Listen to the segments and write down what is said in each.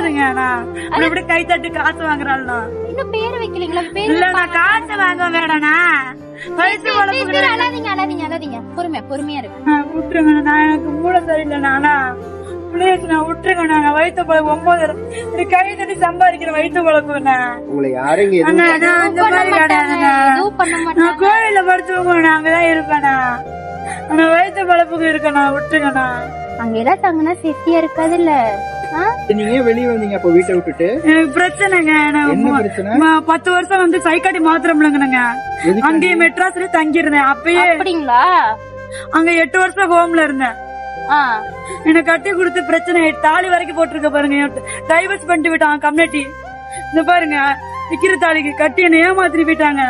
பேருங்க அப்படி கை தட்டு காசு வாங்குறாள்னா இன்னும் பேரு வைக்கலீங்களா? இல்ல காசு வாங்க வேடனா வயிற்று வளர்ப்பு அழாதீங்க பொறுமையா இருக்கு. விட்டுருங்க நான் எனக்கு மூளை சரியில்லைண்ணா பிளேஸ் நான் விட்டுருங்க நான் வயிற்று பழப்பு 9 கை தட்டி சம்பாதிக்கிற வயிற்று பழப்புண்ணா உங்களை யாருங்க அந்த மாதிரி கிடையாதுண்ணா. நான் கோயில படுத்துவங்க நான் அங்கதான் இருப்பேண்ணா. ஆனா வயிற்று பழப்புக்கு இருக்கண்ணா விட்டுருங்கண்ணா. அங்க எல்லாம் தங்கினா சேஃப்டியா இருக்காது இல்ல? நீங்க வெளியே வந்தீங்க அப்ப வீட்டை விட்டுட்டு? எனக்கு பிரச்சனைங்க 10 வருஷம் வந்து சைக்காட்டி மாத்திரம்லங்க. அங்கேயே மெட்ராஸ்ல தங்கிருந்தேன். அப்பயே அப்படிங்களா? அங்க 8 வருஷம் ஹோம்ல இருந்தேன். என்ன கட்டி கொடுத்து பிரச்சனை தாலி வரைக்கும் போட்டிருக்க பாருங்க. டைவர்ஸ் பண்ணிட்டு விட்டாங்க கம்யூனிட்டி. இந்த பாருங்க விக்கிற தாலிக்கு கட்டி என்ன ஏமாத்திரி போயிட்டாங்க.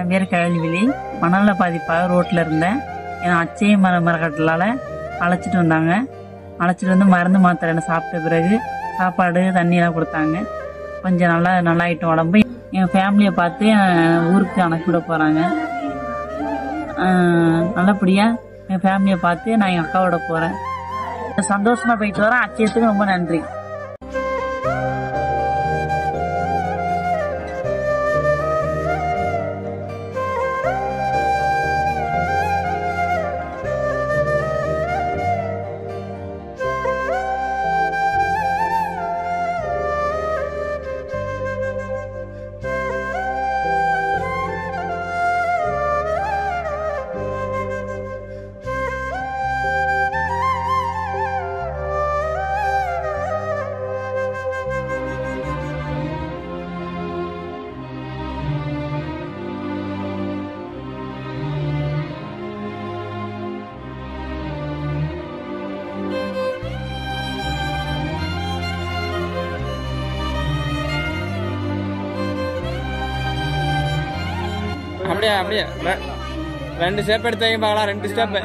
என் பேர் கயல்விழி. மணல்ல பாதிப்பாக ரோட்டில் இருந்தேன். என் அச்சய மரக்கட்டலால் அழைச்சிட்டு வந்தாங்க. அழைச்சிட்டு வந்து மருந்து மாத்திரை சாப்பிட்ட பிறகு சாப்பாடு தண்ணியெல்லாம் கொடுத்தாங்க. கொஞ்சம் நல்லாயிட்டும் உடம்பு. என் ஃபேமிலியை பார்த்து என் ஊருக்கு அனுப்பிவிட போகிறாங்க. நல்லபடியாக என் ஃபேமிலியை பார்த்து நான் என் அக்காவோட போகிறேன். சந்தோஷமாக போயிட்டு வரேன். அச்சயத்துக்கு ரொம்ப நன்றி. அப்படியே 2 ஸ்டெப் எடுத்து வைங்க பார்க்கலாம். 2 ஸ்டெப்.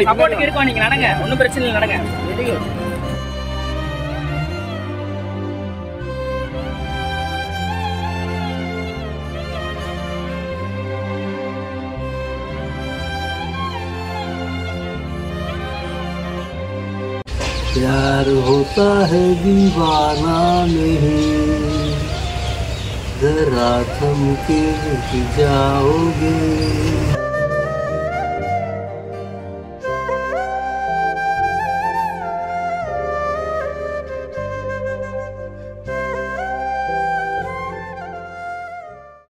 சப்போர்ட்டுக்கு இருக்கோம். நீங்க நடங்க, ஒன்னும் பிரச்சனை இல்லை, நடங்க. प्यार होता है दीवाना नहीं, जरा थम के जाओगे।